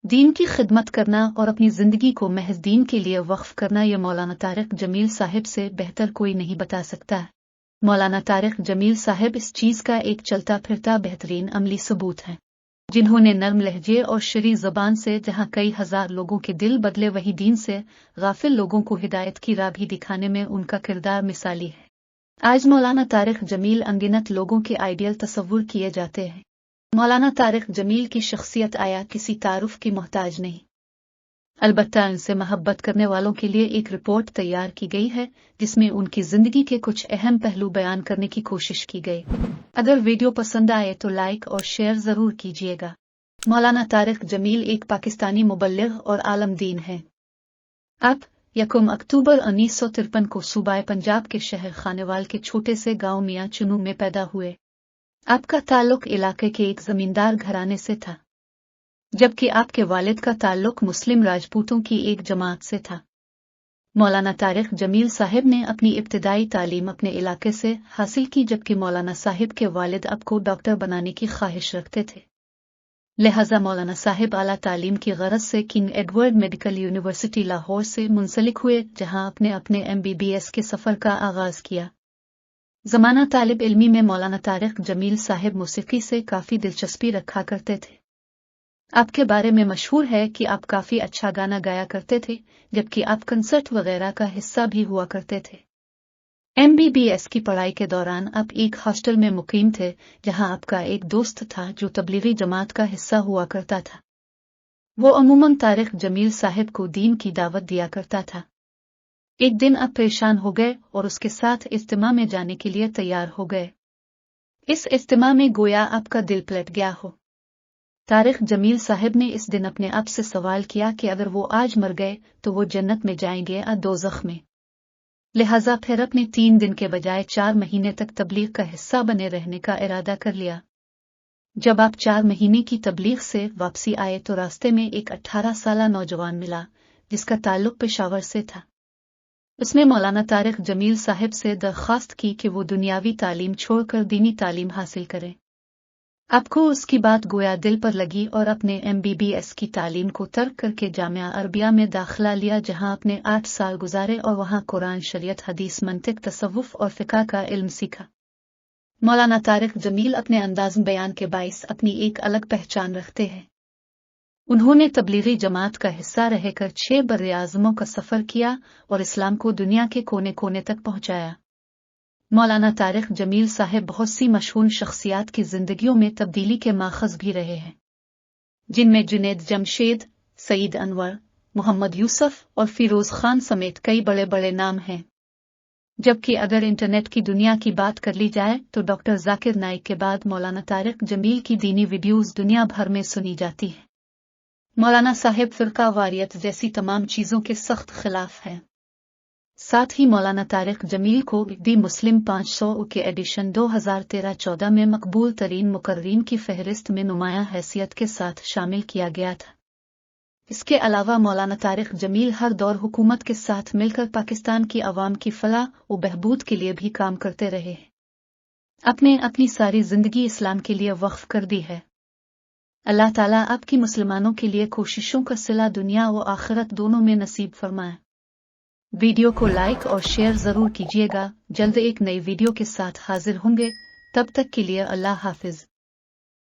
दीन की खिदमत करना और अपनी जिंदगी को महज दीन के लिए वक्फ करना ये मौलाना तारिक जमील साहिब से बेहतर कोई नहीं बता सकता। मौलाना तारिक जमील साहिब इस चीज का एक चलता फिरता बेहतरीन अमली सबूत है, जिन्होंने नर्म लहजे और शरी ज़बान से जहां कई हजार लोगों के दिल बदले, वही दीन से गाफिल लोगों को हिदायत की राह भी दिखाने में उनका किरदार मिसाली है। आज मौलाना तारिक जमील अनगिनत लोगों के आइडियल तस्वुर किए जाते हैं। मौलाना तारिक जमील की शख्सियत आया किसी तारुफ की मोहताज नहीं, अलबत्ता उनसे मोहब्बत करने वालों के लिए एक रिपोर्ट तैयार की गई है, जिसमें उनकी जिंदगी के कुछ अहम पहलू बयान करने की कोशिश की गई। अगर वीडियो पसंद आए तो लाइक और शेयर जरूर कीजिएगा। मौलाना तारिक जमील एक पाकिस्तानी मुबल्लिग और आलम दीन है। अब 1 अक्टूबर 1953 को सूबाए पंजाब के शहर खानेवाल के छोटे से गांव मियां चुनू में पैदा हुए। आपका ताल्लुक इलाके के एक जमींदार घराने से था, जबकि आपके वालिद का ताल्लुक मुस्लिम राजपूतों की एक जमात से था। मौलाना तारिक जमील साहिब ने अपनी इब्तिदाई तालीम अपने इलाके से हासिल की, जबकि मौलाना साहिब के वालिद आपको डॉक्टर बनाने की ख्वाहिश रखते थे। लिहाजा मौलाना साहिब आला तालीम की गरज से king Edward medical university Lahore से मुंसलिक हुए, जहां अपने अपने MBBS के सफर का आगाज किया। जमाना तालिब इल्मी में मौलाना तारिक जमील साहिब मौसीकी से काफी दिलचस्पी रखा करते थे। आपके बारे में मशहूर है कि आप काफी अच्छा गाना गाया करते थे, जबकि आप कंसर्ट वगैरह का हिस्सा भी हुआ करते थे। MBBS की पढ़ाई के दौरान आप एक हॉस्टल में मुकीम थे, जहां आपका एक दोस्त था जो तबलीगी जमात का हिस्सा हुआ करता था। वो अमूमन तारिक जमील साहिब को दीन की दावत दिया करता था। एक दिन आप परेशान हो गए और उसके साथ इज्तिमा में जाने के लिए तैयार हो गए। इस इज्तिमा में गोया आपका दिल पलट गया हो। तारिक जमील साहिब ने इस दिन अपने आप से सवाल किया कि अगर वो आज मर गए तो वो जन्नत में जाएंगे या दोज़ख में। लिहाजा फिर अपने 3 दिन के बजाय 4 महीने तक तबलीग का हिस्सा बने रहने का इरादा कर लिया। जब आप 4 महीने की तबलीग से वापसी आए तो रास्ते में एक 18 साला नौजवान मिला, जिसका ताल्लुक पेशावर से था। उसने मौलाना तारिक जमील साहिब से दरख्वास्त की कि वो दुनियावी तालीम छोड़कर दीनी तालीम हासिल करें। आपको उसकी बात गोया दिल पर लगी और अपने MBBS की तालीम को तर्क करके जामिया अरबिया में दाखिला लिया, जहां आपने 8 साल गुजारे और वहां कुरान, शरीयत, हदीस, मंतिक, तसव्वुफ और फिक़ह का इल्म सीखा। मौलाना तारिक जमील अपने अंदाज़ बयान के बाइस अपनी एक अलग पहचान रखते हैं। उन्होंने तबलीगी जमात का हिस्सा रहकर 6 बर्रे-आज़मों का सफ़र किया और इस्लाम को दुनिया के कोने कोने तक पहुंचाया। मौलाना तारिक जमील साहिब बहुत सी मशहूर शख्सियात की जिंदगियों में तब्दीली के माखज़ भी रहे हैं, जिनमें जुनैद जमशेद, सईद अनवर, मोहम्मद यूसुफ और फिरोज खान समेत कई बड़े बड़े नाम हैं। जबकि अगर इंटरनेट की दुनिया की बात कर ली जाए तो डॉक्टर जाकिर नाइक के बाद मौलाना तारिक जमील की दीनी वीडियोज़ दुनिया भर में सुनी जाती हैं। मौलाना साहिब फ़िरका वारियत जैसी तमाम चीज़ों के सख्त खिलाफ हैं। साथ ही मौलाना तारिक जमील को दी मुस्लिम 500 के एडिशन 2013-14 में मकबूल तरीन मुकर्रीन की फहरिस्त में नुमायां हैसियत के साथ शामिल किया गया था। इसके अलावा मौलाना तारिक जमील हर दौर हुकूमत के साथ मिलकर पाकिस्तान की आवाम की फलाह व बहबूद के लिए भी काम करते रहे हैं। आपने अपनी सारी जिंदगी इस्लाम के लिए वक्फ कर दी है। अल्लाह ताला आपकी मुसलमानों के लिए कोशिशों का सिला दुनिया व आखिरत दोनों में नसीब फरमाए। वीडियो को लाइक और शेयर जरूर कीजिएगा। जल्द एक नई वीडियो के साथ हाजिर होंगे, तब तक के लिए अल्लाह हाफिज।